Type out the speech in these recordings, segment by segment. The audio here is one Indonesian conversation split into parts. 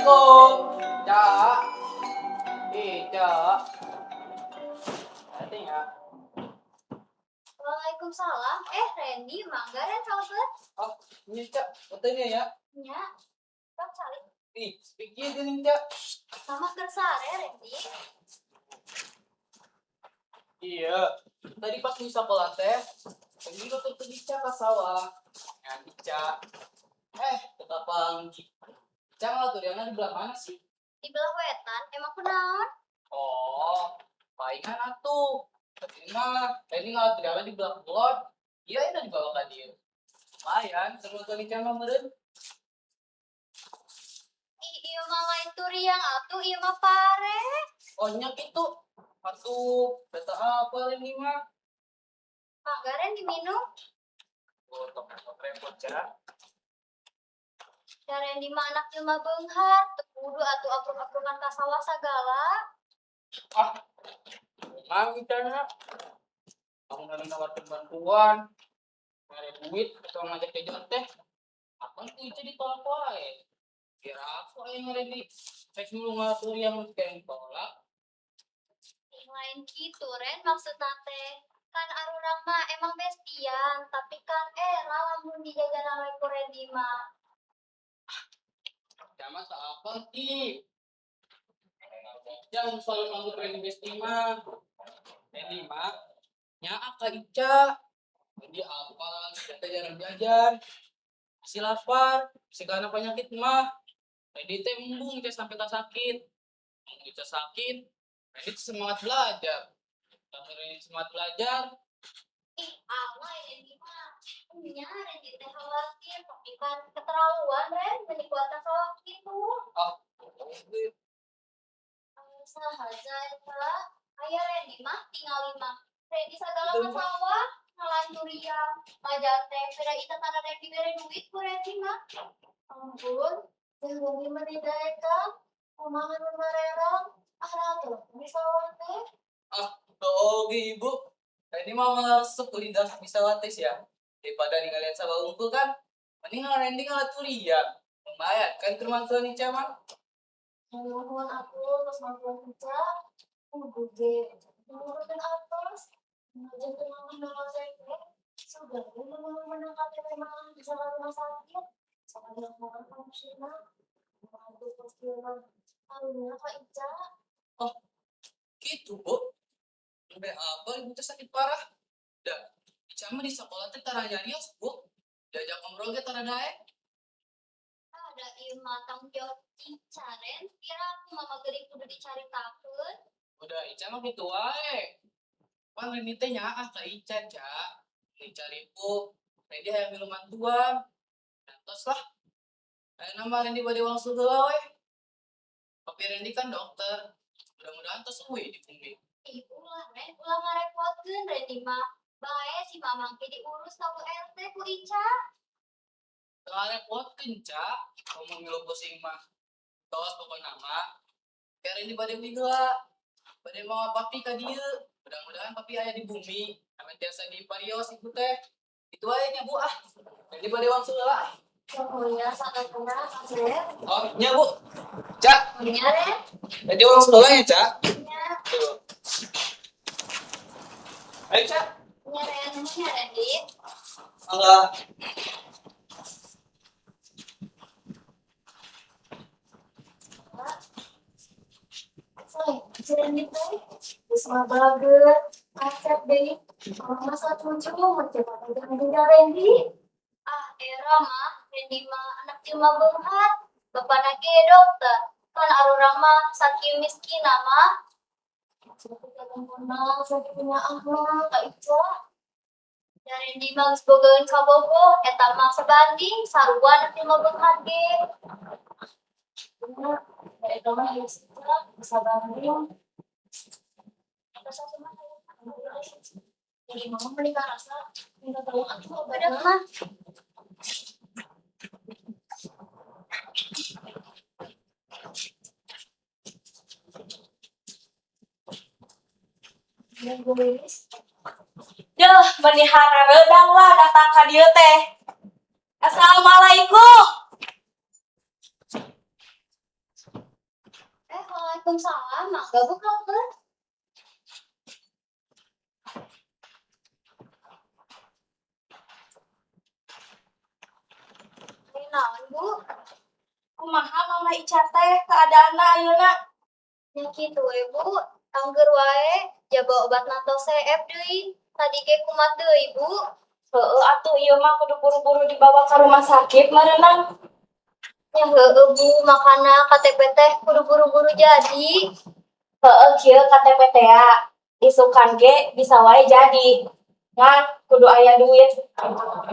Assalamualaikum, Cak. Cak. Nanti ya. Waalaikumsalam. Randy, mangga Ren sahabat. Oh, ini Cak, fotonya ya. Ya, Bang Cali. Pikir gini Cak. Sama kersare Randy. Iya. Tadi pas di sekolah teh, pergi lo tuh pergi Cak ke sawah. Nanti Cak. Tetap panggi. Cak nggak tuh dia di belah mana sih? Di belah wetan, emang kenaon? Oh, palingan atuh. Ini nggak tuh dia di belah kulon. Iya, itu di bawah kan dia. Lumayan, sebelum tuh nikah mah meren. Iya mah lain turiang atuh, iya mah pare. Oh, nyak itu. Atuh, beta apa ini mah? Mangga Ren diminum. Oh, tok repot Cak. Da Randy mah anak jelema beunghar, teu kudu atuh apruk-aprukan ka sawah sagala. Mang Cak. Kamu nggak nawarin bantuan. Nggak ada duit, atau ngajak jajan teh. Apa tuh itu ditolak wae? Kira aku yang ada di seks dulu ngatur yang kayak tolak. Lain gitu Ren maksudna teh. Kan arurang mah emang bestian, tapi kan lamun dijajan oleh ku Randy mah. Sama apa sih? Jangan selalu nganggep Randy Bestima. Randy mah, nyaak ka Ica. Jadi apa? Kita jarang jajan. Si lapar, si karena penyakit mah. Randy teh embung Ica sampai tak sakit. Embung Ica sakit, Randy semangat belajar. Tapi Randy semangat belajar. Awal Randy mah. Nya Randy teh khawatir, tapi kan keterlaluan Ren, menikuatan sawah gitu. Sahaja eta. Aya Randy mah tinggal 5. Randy sagala ka sawah, ngalancurian. Majar teh, beda ita tanda Randy bere duit ku Randy mah. Ampun, teh Randy mah didaekan. Kumaha nu marerang, tuh, di sawah teh. Ibu. Randy mah masuk kuliah bisa wates ya. Daripada ninggalin sawah unggul kan, mending Randy ngalacuria. Lumayan kan kemampuan Ica mah. Nuhun aku terus mampuan kerja, ge, menurutkan atas, mengajar teman menolak teknik, sudah menangkap memang bisa rumah sakit, sama yang makan fungsional, mengatur postingan, alunya Kak Ica. Oh, gitu Bu. Sampai apa ibu tuh sakit parah? Dah, Ica mah di sekolah teh taranya rios Bu. Diajak ngobrol ge tara daek. Ada ilmu tanggung jawab Ica Ren, kira aku mama gering kudu dicari takut. Udah Ica mah gitu wae. Pan Randy teh nyaah ka Ica, Cak. Dicari Bu, Randy hayang minuman tuan. Terus lah. Nama Randy bade uang segala we. Tapi Randy kan dokter. Mudah-mudahan terus uwi di bumi. Ulah Ren, ulah ngarepotkeun Randy mah. Bae si mamang ke diurus ka RT ku Ica. Tengah repot Cak. Ngomong ngilu pusing mah. Tos pokoknya nama. Kayak Randy bade uwi heula. Bade mau papi ka dieu. Mudah-mudahan papi aya di bumi. Ame tiasa di parios ibu teh. Itu aja nya Bu ah. Randy bade uang segala. Pokoknya sangat benar, Ren. Oh, nya Bu. Cak. Iya, Ren. Jadi uang sekolah ya, Cak? Iya. Tuh. Ayo, Cak. Iya, Ren. Iya, Randy. Enggak. Si Randy teh geus ngabageut, asep deui. Masa tujuh mencoba dengan bunda Randy. Era mah, Randy mah anak jelema beunghar. Bapana ge dokter. Kan arurang mah saking miskin mah. Jadi kadang-kadang sakit punya akhlak, Kak Ica. Dan Randy mah geus bogeun kabogoh, eta mah sebanding sarua anak jelema beunghar ge. Bener, eta mah geus bisa banding. Jadi mama menikah rasa minta tolong aku badan mah. Duh, menihara redang lah datang ka dieu teh. Assalamualaikum. Waalaikumsalam, mangga Bu Kakak. Ini naon Bu? Kumaha Mama Ica teh keadaanna ayeuna? Nya kitu we Bu, angger wae jaba obat nato CF deui. Tadi ge kumat deui Bu. Heueuh atuh ieu mah kudu buru-buru dibawa ka rumah sakit meureunang. Ya heueuh Bu, makana KTP teh kudu buru-buru jadi. Heueuh kieu KTP teh ya. Isukan ge bisa wae jadi. Ngan kudu aya duit.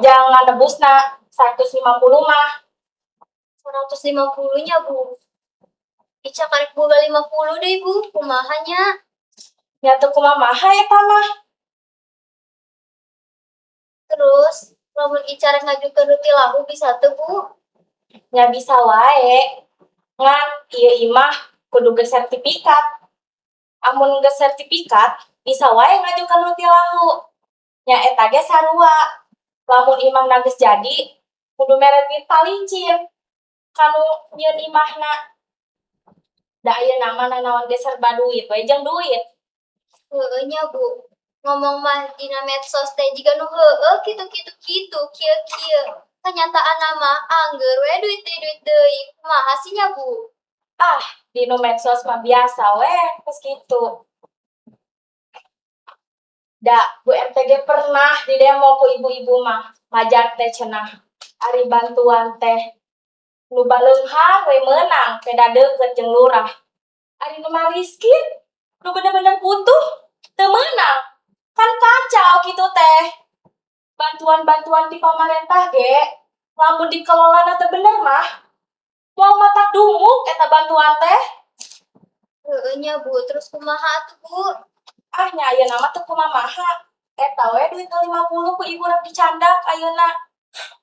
Jangan nebusna 150 mah. 150 nya Bu. Ica karek boga 50 deh Bu, kumahanya. Nya teu kumaha eta mah. Terus, lamun Ica rek ngajukeun rutilahu bisa teu Bu? Nya bisa wae. Ngan ieu imah kudu ge sertifikat. Amun ge sertifikat, bisa wae ngajukan rutilahu. Nya eta ge sarua. Lamun imahna geus jadi, kudu mere duit palincin. Kanu nyieun imahna. Da ayeuna mah nanaon ge serba duit we jeung duit. Heueuh nya Bu. Ngomong mah dina medsos teh jiga nu heueuh kitu-kitu kieu. Kenyataan mah angger we duit deui. Kumaha sih nya Bu? Ah, di nu medsos mah biasa we, geus kitu. Da, Bu RT pernah di demo ku ibu-ibu mah, majar teh cenah. Ari bantuan teh nu baleunghan we meunang peda deukeut jeung lurah. Ari nu mah miskin, nu bener-bener butuh teu meunang. Kan kacau kitu teh. Bantuan-bantuan di pamarentah ge, lamun dikelolana teu bener mah, moal matak dumuk eta bantuan teh. Heueuh nya Bu, terus kumaha atuh Bu? Ah nya ayeuna mah teu kumaha. Eta we duit 50 ku ibu rek dicandak ayeuna.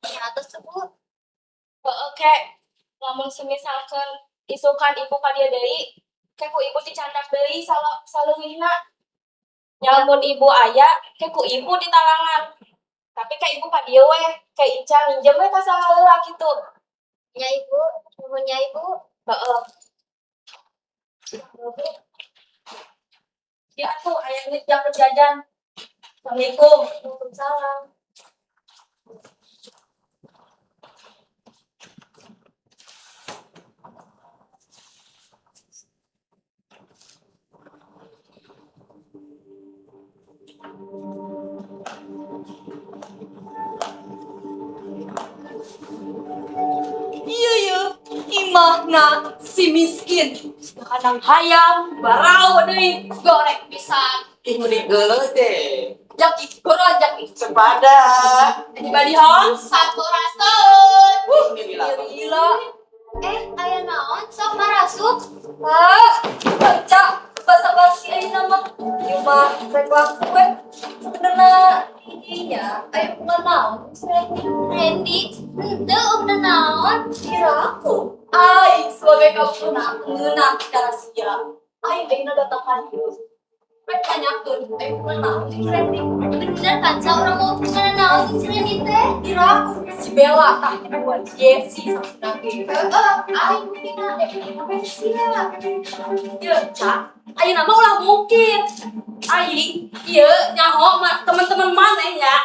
Nya atos teu Bu. Heueuh ke, lamun semisalkeun isukan ibu ka dieu deui, ke ku ibu dicandak deui saleuwihna. Lamun ibu aya, ke ku ibu di talangan. Tapi ka ibu ka dieu we, ke Ica minjem we ka saheula kitu. Nya Ibu, nuhun nya Ibu. Heeh. Ya tuh aya duit jam jajan. Assalamualaikum. Waalaikumsalam. Iya, imahna si miskin. Kadang hayam, barau deui, goreng pisan. Ih mending geuleuh deh. Jaki goron jaki. Sepada. Jadi balihon satu rason. Ini lah. Gila. Aya naon? Sok marasuk. Baca basa-basi ayeuna mah. Ieu mah rek langsung we. Sebenarnya ininya aya hubungan naon sih? Randy, henteu udah naon? Kira aku. Ai, sebagai kamu ngeunah rahasia. Ai ayeuna datang ka dieu. Rek tanyakeun aya hubungan naon sih Randy? Bener kan, sa orang mau gimana naon sih si Randy teh? Kira aku si Bella tah buat Jessie sama Nabi. Aing mungkin ada sia. Ieu Ca, ayeuna mah ulah mungkin. Aing ieu nyaho mah teman-teman maneh nya.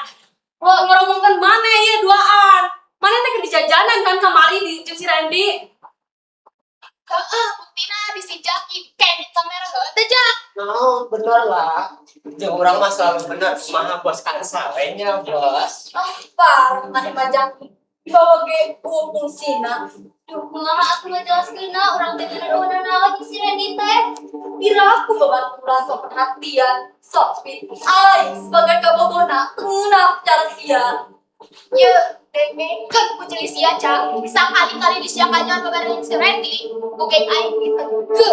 Ngomongkeun maneh ieu duaan. Maneh teh keur dijajanan kan kamari di jeung si Randy. Buktina disijaki kayak kamera teh Jak. No, bener lah. Jeung urang mah selalu bener. Maha bos kansa we nya bos. Par maneh majak dibawa ge fungsina. Duh, kumaha aku ngajelaskeun urang teh bener udah naon si Randy teh? Kira aku bawa urang sok perhatian, sok speed. Ai sebagai kabogona ngeunah cara sia. Ye, deme kan ku ceuli sia Cak. Sakali-kali disiakannya babareun si Randy, bukan aing gitu.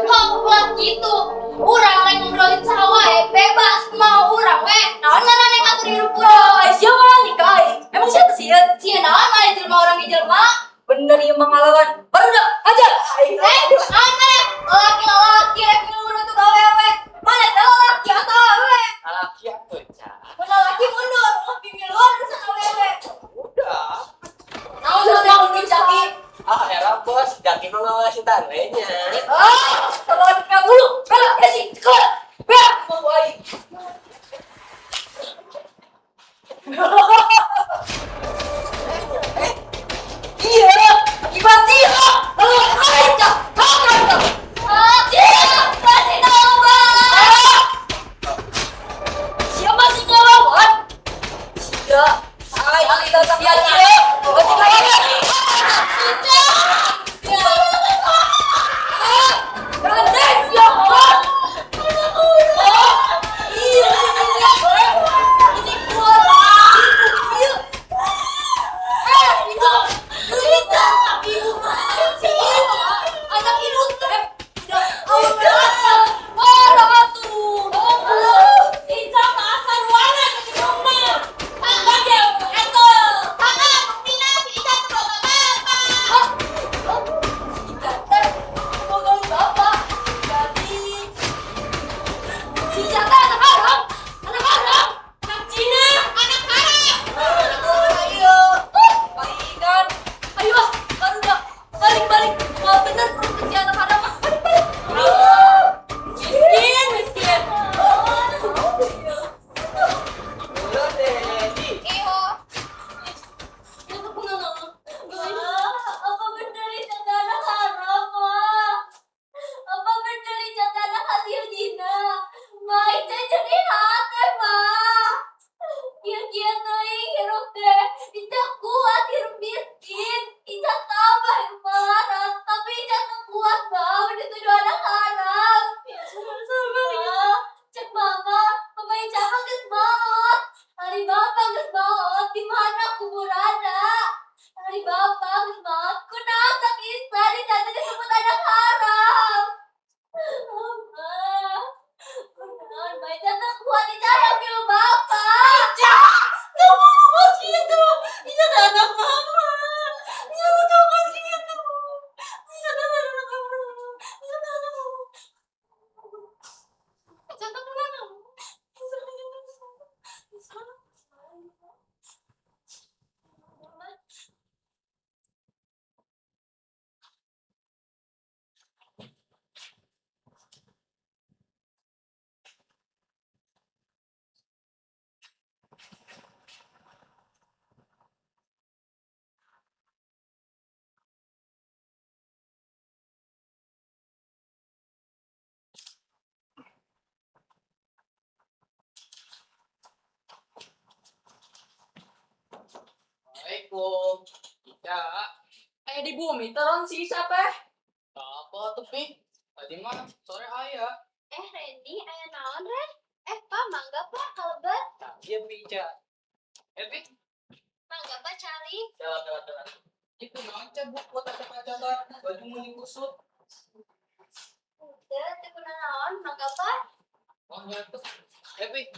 Lah gitu. Urang lain ngobrolin saha wae, bebas mau urang we. Naon ngaranna ngatur hirup urang? Ai sia mah nikah. Emang sia teh sieun? Sia naon mah jelema orang ge jelema? Bener ieu mah ngalawan. Baru dah aja. Ai Aneh, laki-laki rek mundur untuk awewe. Mana teh laki atau awewe? Laki atuh, Ca. Mun laki mundur, lebih miluan urusan awewe. Udah. naon teh mun Jaki? Ah, era bos, jaki mah ngawasitan we nya. Sama pribumi terus si teh. Apa tuh Pi? Tadi mah sore ayah. Randy, aya naon, Ren? Pak, mangga Pak, kalebet. Nah, iya Pi Ica. Pi, Mangga Pak, cari. jalan. Itu naon Ca buat pacaran, baju mending kusut. Udah, teu guna naon, mangga Pak. Oh ya tuh. Pi,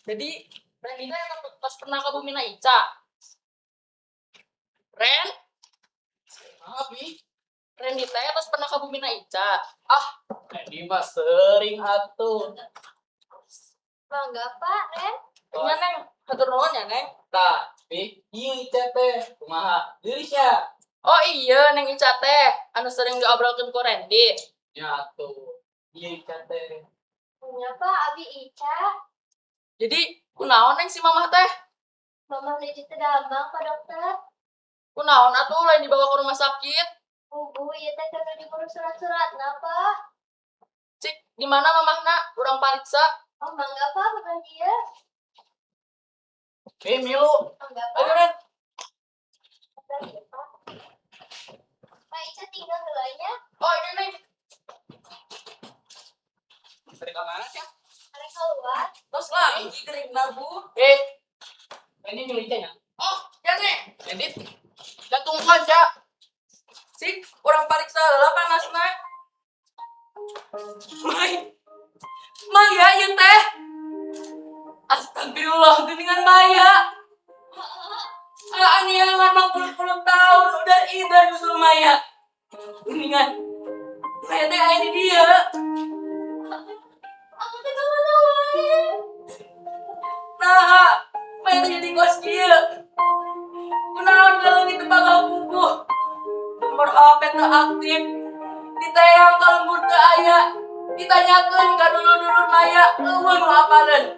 Jadi Randy teh pas pernah ke Bumi Ica. Ren, Pi. Randy teh pas pernah ke Bumi Ica. Ini mah sering atuh. Mangga Pak, Ren. Ya Neng, hatur nuhun ya Neng. Pi, iya Ica teh. Kumaha? Dirisya. Oh iya, Neng Ica teh anu sering diobrolkeun ku Randy. Ya tuh. Iya Ica teh. Punya Pak, Abi Ica. Jadi kunaon Neng si mamah teh? Mama menuju teu damang Pak Dokter. Kunaon atuh lain dibawa ke rumah sakit? Bu, ieu teh kudu diurus surat-suratna Pak. Cik, di mana mamahna? Urang pariksa. Oh, mangga Pak, bukan dia. Milu. Mangga Ayo Pak. Ren. Bukan dia, Pak. Pak Ica tinggal heulanya. Oh ini Neng. Sering kemana sih? Arek keluar. Terus lagi kering nabu. Ini Milu Ica nya. Oh, ya Neng. Edit. Jantung Ca. Cik, urang pariksa lah panasna. Maya ieu teh. Astagfirullah, geuningan Maya. Aniangan 50 tahun udah ida justru Maya. Geuningan. Maya teh aya di dieu. Aku teh kemana wae? Nah, Maya teh jadi kos dieu. Kunaon kalau gitu bakal puguh. Nomor HP teu aktif. Ditayang kalau lembur teu aya. Ditanyakeun ka dulur-dulur Maya, eueuh nu apareun.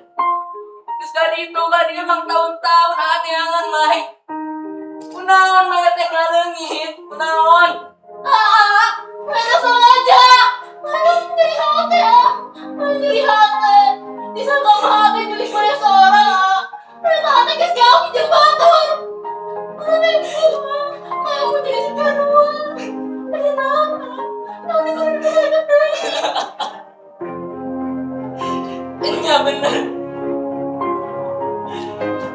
Geus ka ditu ka dieu mang tahun-tahun aneangan Mai. Kunaon Maya teh ngaleungit? Kunaon? Mereka sengaja. Mana nyuri HP ah? Mana nyuri HP? Disangka mah HP nyuri saya seorang. Mereka HP geus jauh jeung batur. Mana mau jadi sekarang? Ada naon? Naon itu hidup deui. Enya bener.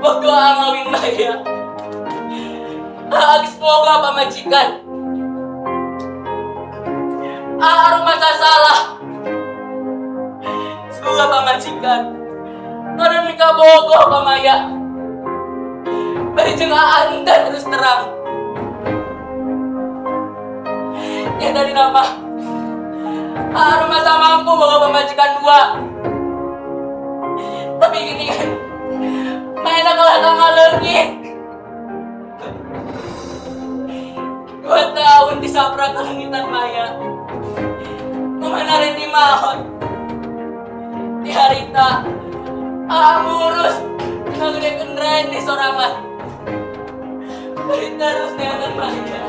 Waktu ngawin Maya. Semoga pamajikan. Rumah salah. Semoga pamajikan. Karena nikah bogoh ka Maya. Bari jeung Anda terus terang. Ya dari nama rumah sama aku bawa pemajikan dua. Tapi gini kan Maya kalah ngaleungit. 2 tahun disaprak kalengitan Maya. Kemana Randy mahon? Di harita ngurus ngagedekeun Randy sorangan. Bari terus neangan Maya.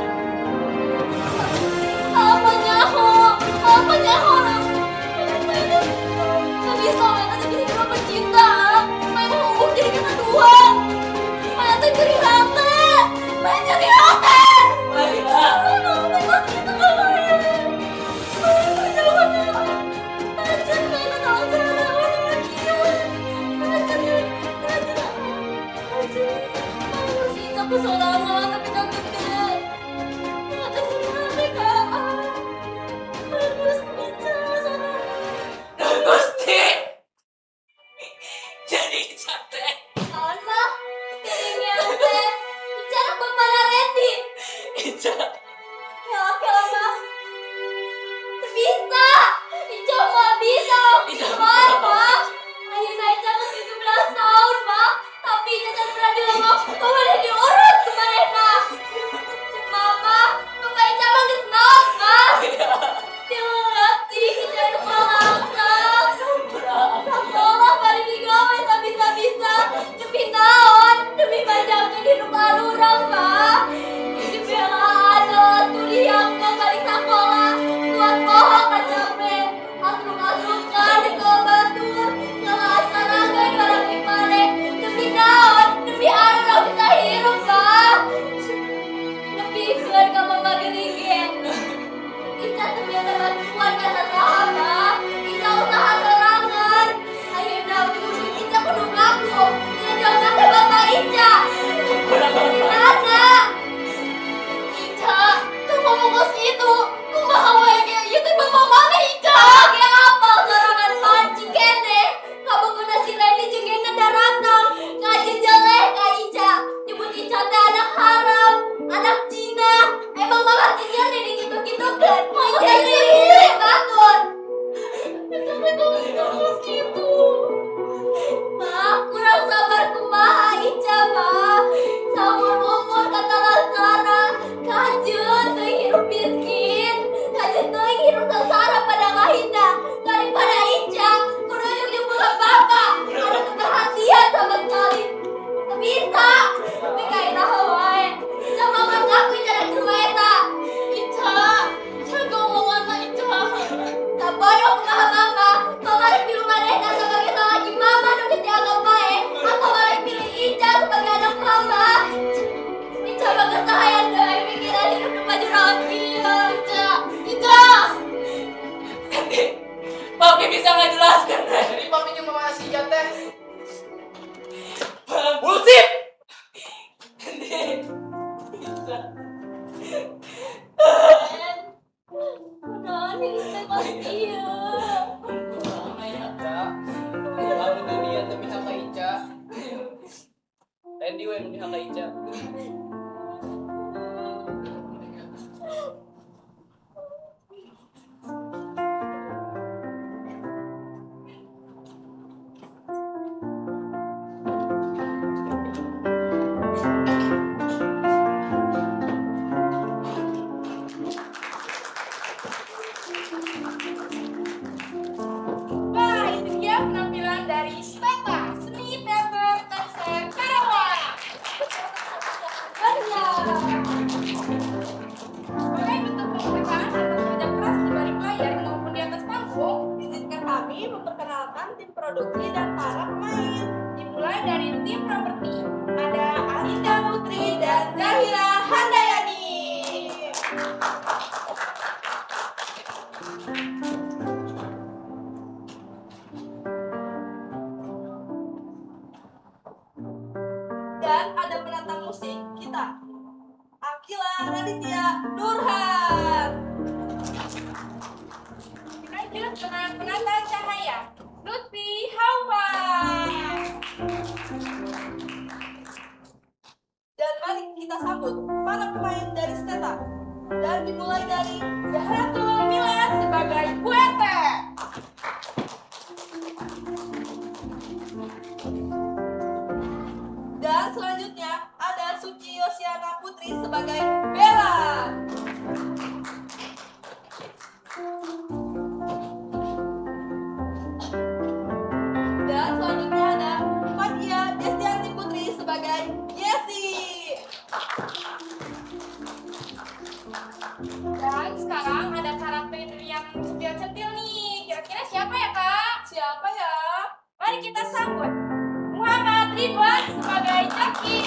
Apa nyaho? Gak bisa, Maya teh jadi cuma pecinta. Maya mau umur jadi ketuaan. Maya teh nyuri HP. Maya nyuri HP. Maya. Aduh, Maya gitu kan Maya. Maya jangan ya. Ajar, Maya tolong saya. Maya sama dia. Ajar. Maya bercinta ke seorang tapi gak gede. Maya teh nyuri HP Kak. Maya terus bicara sama Gusti. Jadi cantik. kawan mah. Jadinya teh bicara bapaknya Randy. Ica. Ya oke lah mah. Bisa. Ica mah bisa. Ica Mah mah. Ayeuna Ica kan 17 tahun mah. Tapi Ica jangan pernah diomong. Kemana diurut kemanehna. Mama, Bapak Ica mah geus naon mah. Dilatih Ica nu mangsa. Sakola bari digawe tak bisa-bisa. Demi naon? Demi manjangkeun hidup alurang mah. Hidup yang ada Randy we nu Kak Ica. Wah, itu dia penampilan dari Steta, seni teater Teater Karawang. Sebagai bentuk pembukaan atas kerja keras di balik layar maupun di atas panggung, izinkan kami memperkenalkan tim produksi dan para pemain. Dimulai dari tim properti, ada Alinda Putri dan Zahira Handayani. Dan ada penata musik kita, Akila Raditya Nurhan. Lanjut dengan penata cahaya, Lutfi Hawa. Dan mari kita sambut para pemain dari Steta. Dan dimulai dari Zahratul Mila sebagai Bu RT. Dan selanjutnya ada Suci Yosiana Putri sebagai Bella. Dan selanjutnya ada Fadia Destianti Putri sebagai Yesi. Dan sekarang ada karakter yang centil-centil nih. Kira-kira siapa ya, Kak? Siapa ya? Mari kita sambut Muhammad Ridwan sebagai Jaki.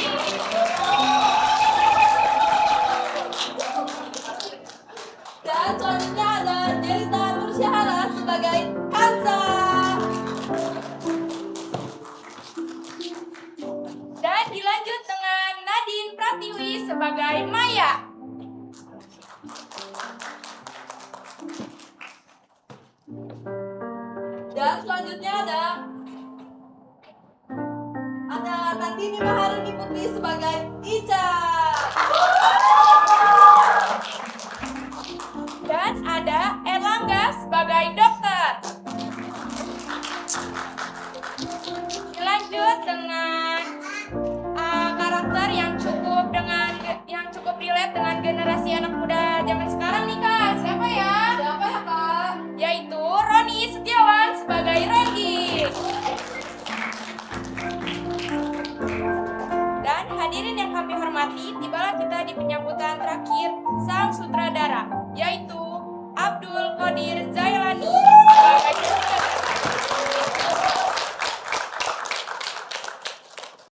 Dan selanjutnya ada Jelita Nursyahara sebagai Kansa. Dan dilanjut dengan Nadine Pratiwi sebagai Maya. Dan selanjutnya ada Nandini Maharani Putri sebagai Ica. Dan ada Erlangga sebagai dokter. Dilanjut dengan karakter yang cukup relate dengan generasi anak muda zaman sekarang nih, Kak. Siapa ya? Siapa ya, Kak? Yaitu Roni Setiawan sebagai Randy. Dan hadirin yang kami hormati, tibalah kita di penyambutan terakhir sang sutradara, yaitu